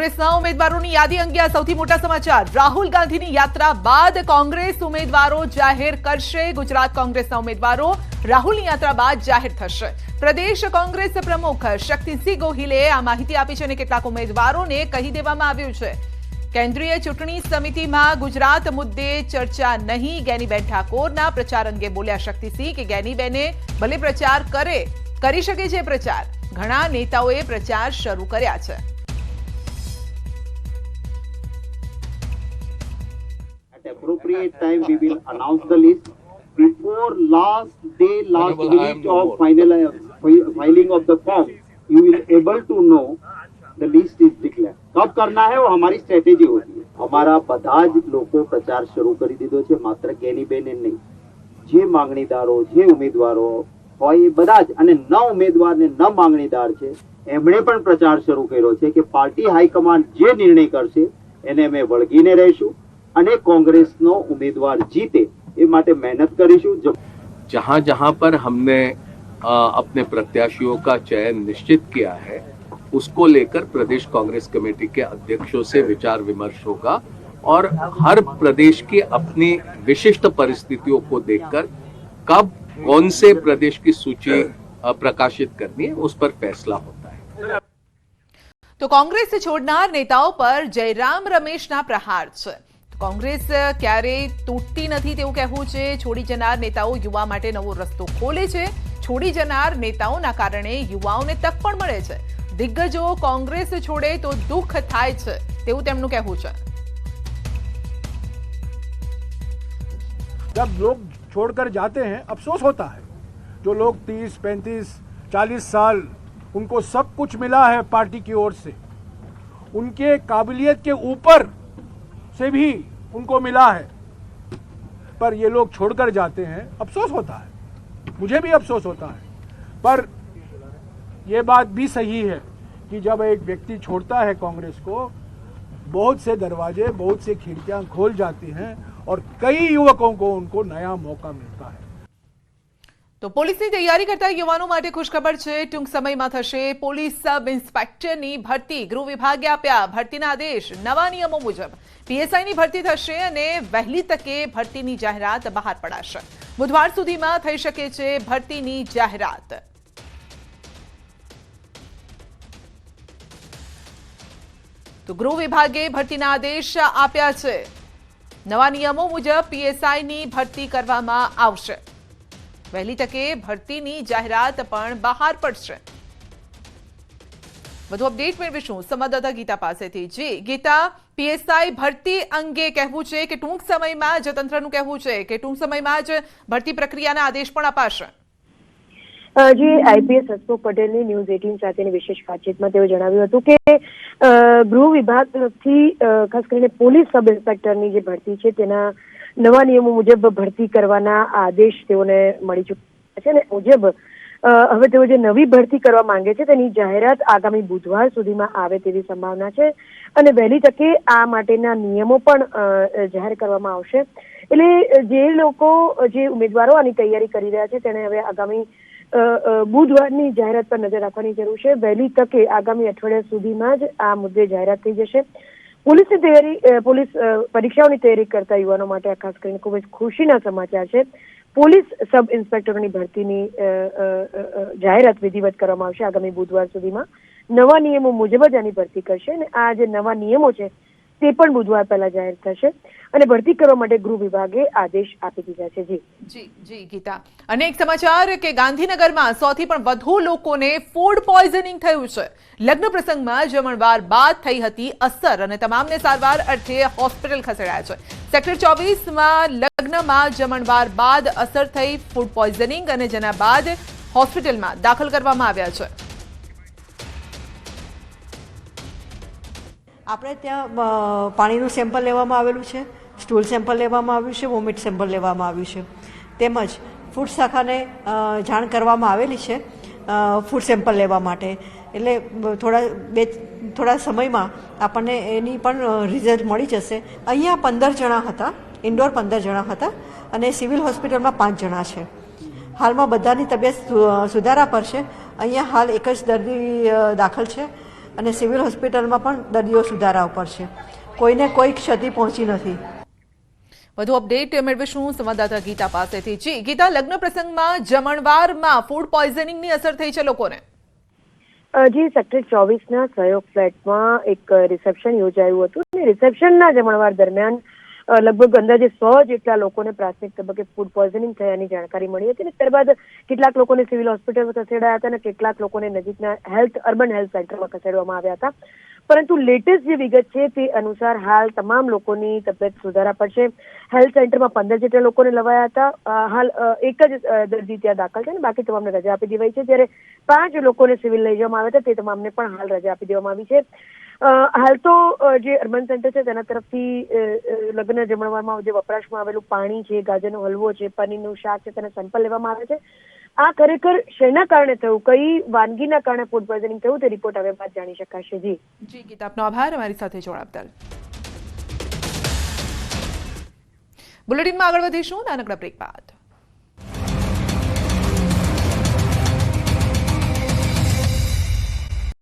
કોંગ્રેસના ઉમેદવારોની યાદી અંગે આ સૌથી મોટા સમાચાર। રાહુલ ગાંધીની યાત્રા બાદ કોંગ્રેસ ઉમેદવારો જાહેર કરશે। ગુજરાત કોંગ્રેસના ઉમેદવારો રાહુલની યાત્રા બાદ જાહેર થશે। પ્રદેશ કોંગ્રેસ પ્રમુખ શક્તિસિંહ ગોહિલે આ માહિતી આપી છે અને કેટલાક ઉમેદવારોને કહી દેવામાં આવ્યું છે કેન્દ્રીય ચૂંટણી સમિતિમાં ગુજરાત મુદ્દે ચર્ચા નહીં। ગેનીબેન ઠાકોરના પ્રચાર અંગે બોલ્યા શક્તિસિંહ કે ગેનીબેને ભલે પ્રચાર કરી શકે છે પ્રચાર, ઘણા નેતાઓએ પ્રચાર શરૂ કર્યા છે। At appropriate time, we will announce the list before last minute of filing of the form. You will able to know the list is declared. कब करना है वो हमारी स्ट्रेटेजी होती है। हमारा બધા જ લોકો પ્રચાર શરૂ કરી દીધો છે, માત્ર ગેનીબેને નહીં, જે માંગણીદારો જે ઉમેદવારો હોય એ બધા જ, અને ન ઉમેદવાર ને ન માંગણીદાર છે એમણે પણ પ્રચાર શરૂ કર્યો છે કે પાર્ટી હાઈકમાન્ડ જે નિર્ણય કરશે એને અમે વળગીને રહીશું અને કોંગ્રેસનો ઉમેદવાર જીતે એ માટે મહેનત કરીશું। जहां जहां पर हमने अपने प्रत्याशियों का चयन निश्चित किया है उसको लेकर प्रदेश कांग्रेस कमेटी के अध्यक्षों से विचार विमर्श होगा और हर प्रदेश की अपनी विशिष्ट परिस्थितियों को देखकर कब कौन से प्रदेश की सूची प्रकाशित करनी है उस पर फैसला होता है। तो कांग्रेस छोड़नार नेताओं पर जयराम रमेशना प्रहार છે। कांग्रेस ક્યારે તૂટતી નથી તેવું કહેવું છે। છોડી જનાર નેતાઓ યુવા માટે નવો રસ્તો ખોલે છે। છોડી જનાર નેતાઓના કારણે યુવાઓને તક પણ મળે છે। દિગ્ગજો કોંગ્રેસ છોડે તો દુઃખ થાય છે તેવું તેમનું કહેવું છે। जब लोग छोड़कर जाते हैं अफसोस होता है। जो लोग 30, 35, 40 साल उनको सब कुछ मिला है पार्टी की ओर से, उनके काबिलियत के ऊपर से भी उनको मिला है, पर ये लोग छोड़कर जाते हैं, अफसोस होता है, मुझे भी अफसोस होता है। पर ये बात भी सही है कि जब एक व्यक्ति छोड़ता है कांग्रेस को, बहुत से दरवाजे, बहुत से खिड़कियां खोल जाती हैं और कई युवकों को उनको नया मौका मिलता है। तो પોલીસની તૈયારી કરતા યુવાનો માટે ખુશખબર છે। ટૂંક સમયમાં થશે પોલીસ સબ ઇન્સ્પેક્ટરની ભરતી। ગૃહ વિભાગે આપ્યા ભરતીના આદેશ। નવા નિયમો મુજબ પીએસઆઈની ભરતી થશે અને વહેલી તકે ભરતીની જાહેરાત બહાર પડાશે। બુધવાર સુધીમાં થઈ શકે છે ભરતીની જાહેરાત। તો ગૃહ વિભાગે ભરતીના આદેશ આપ્યા છે। નવા નિયમો મુજબ પીએસઆઈની ભરતી કરવામાં આવશે। વહેલી તકે ભરતીની જાહેરાત પણ બહાર પડશે। વધુ અપડેટ મેળવીશું સંવાદદાતા ગીતા પાસેથી। જી ગીતા, પીએસઆઈ ભરતી અંગે કહેવું છે કે ટૂંક સમયમાં જ તંત્રનું કહેવું છે કે ટૂંક સમયમાં જ ભરતી પ્રક્રિયાના આદેશ પણ અપાશે। જે આઈપીએસ હસમુખ પટેલની ન્યૂઝ 18 સાથેની વિશેષ વાતચીતમાં તેઓ જણાવ્યું હતું કે ગૃહ વિભાગથી ખાસ કરીને પોલીસ સબ ઇન્સ્પેક્ટરની જે ભરતી છે તેના નવા નિયમો મુજબ ભરતી કરવાના આદેશ તેઓને મળી ચૂક્યા છે અને મુજબ હવે તેઓ જે નવી ભરતી કરવા માંગે છે તેની જાહેરાત આગામી બુધવાર સુધીમાં આવે તેવી સંભાવના છે અને વહેલી તકે આ માટેના નિયમો પણ જાહેર કરવામાં આવશે। એટલે જે લોકો જે ઉમેદવારો આની તૈયારી કરી રહ્યા છે તેણે હવે આગામી બુધવારની જાહેરાત પર નજર રાખવાની જરૂર છે। વહેલી તકે આગામી અઠવાડિયા સુધીમાં જ આ મુદ્દે જાહેરાત થઈ જશે। પોલીસની તૈયારી, પોલીસ પરીક્ષાઓની તૈયારી કરતા યુવાનો માટે આ ખાસ કરીને ખૂબ જ ખુશીના સમાચાર છે। પોલીસ સબ ઇન્સ્પેક્ટરોની ભરતીની જાહેરાત વિધિવત કરવામાં આવશે આગામી બુધવાર સુધીમાં। નવા નિયમો મુજબ જ આની ભરતી કરશે અને આ જે નવા નિયમો છે તે પણ બુધવાર પહેલા જાહેર થશે અને ભરતી કરવા માટે ગૃહ વિભાગે આદેશ આપી દીધા છે। જી ગીતા, અને એક સમાચાર કે ગાંધીનગરમાં 100થી પણ વધુ લોકોને ફૂડ પોઈઝનિંગ થયું છે। લગ્ન પ્રસંગમાં જમણવાર બાદ થઈ હતી અસર અને તમામને સારવાર અર્થે હોસ્પિટલ ખસેડાયા છે। સેક્ટર 24માં લગ્નમાં જમણવાર બાદ અસર થઈ ફૂડ પોઈઝનિંગ અને જેના બાદ હોસ્પિટલમાં દાખલ કરવામાં આવ્યા છે। આપણે ત્યાં પાણીનું સેમ્પલ લેવામાં આવેલું છે, સ્ટૂલ સેમ્પલ લેવામાં આવ્યું છે, વોમિટ સેમ્પલ લેવામાં આવ્યું છે, તેમજ ફૂડ શાખાને જાણ કરવામાં આવેલી છે ફૂડ સેમ્પલ લેવા માટે। એટલે થોડા સમયમાં આપણને એની પણ રિઝલ્ટ મળી જશે। અહીંયા 15 જણા હતા, ઇન્ડોર 15 જણા હતા અને સિવિલ હોસ્પિટલમાં 5 જણા છે। હાલમાં બધાની તબિયત સુધારા પર છે। અહીંયા હાલ એક જ દર્દી દાખલ છે અને સિવિલ હોસ્પિટલમાં પણ દર્દીઓ સુધારા ઉપર છે. કોઈને કોઈ ક્ષતિ પહોંચી નથી. વધુ અપડેટ મેળવીશું સંવાદદાતા ગીતા પાસેથી. જી ગીતા, લગ્ન પ્રસંગમાં જમણવારમાં ફૂડ પોઈઝનિંગની અસર થઈ છે લોકોને? જી, સેક્ટર 24ના સહયોગ ફ્લેટમાં એક રિસેપ્શન યોજાયું હતું અને રિસેપ્શનના જમણવાર દરમિયાન લગભગ અંદાજે 100 જેટલા લોકોને પ્રાથમિક તબક્કે ફૂડ પોઈઝનિંગ થયાની જાણકારી મળી હતી અને ત્યારબાદ કેટલાક લોકોને સિવિલ હોસ્પિટલમાં ખસેડાયા હતા અને કેટલાક લોકોને નજીકના અર્બન હેલ્થ સેન્ટરમાં ખસેડવામાં આવ્યા હતા. પરંતુ લેટેસ્ટ જે વિગત છે તે અનુસાર હાલ તમામ લોકોની તબિયત સુધારા પર છે. હેલ્થ સેન્ટરમાં 15 જેટલા લોકોને લવાયા હતા. હાલ એક જ દર્દી ત્યાં દાખલ છે અને બાકી તમામને રજા આપી દેવાઈ છે. જ્યારે 5 લોકોને સિવિલ લઈ જવામાં આવ્યા હતા તે તમામને પણ હાલ રજા આપી દેવામાં આવી છે. હાલ તો જે અર્બન સેન્ટર છે તેના તરફથી લગ્ન જમણવારમાં જે વપરાશમાં આવેલું પાણી છે, ગાજરનો હલવો છે, પનીરનું શાક છે, તેના સેમ્પલ લેવામાં આવે છે. આ ખરેખર શેના કારણે થયું, કઈ વાનગીના કારણે ફૂડ પોઈઝનિંગ થયું તે રિપોર્ટ હવે બાદ જાણી શકાશે. જી ગીતા, આપનો આભાર અમારી સાથે જોડાવા બદલ. બુલેટિનમાં આગળ વધીશું નાનકડા બ્રેક બાદ.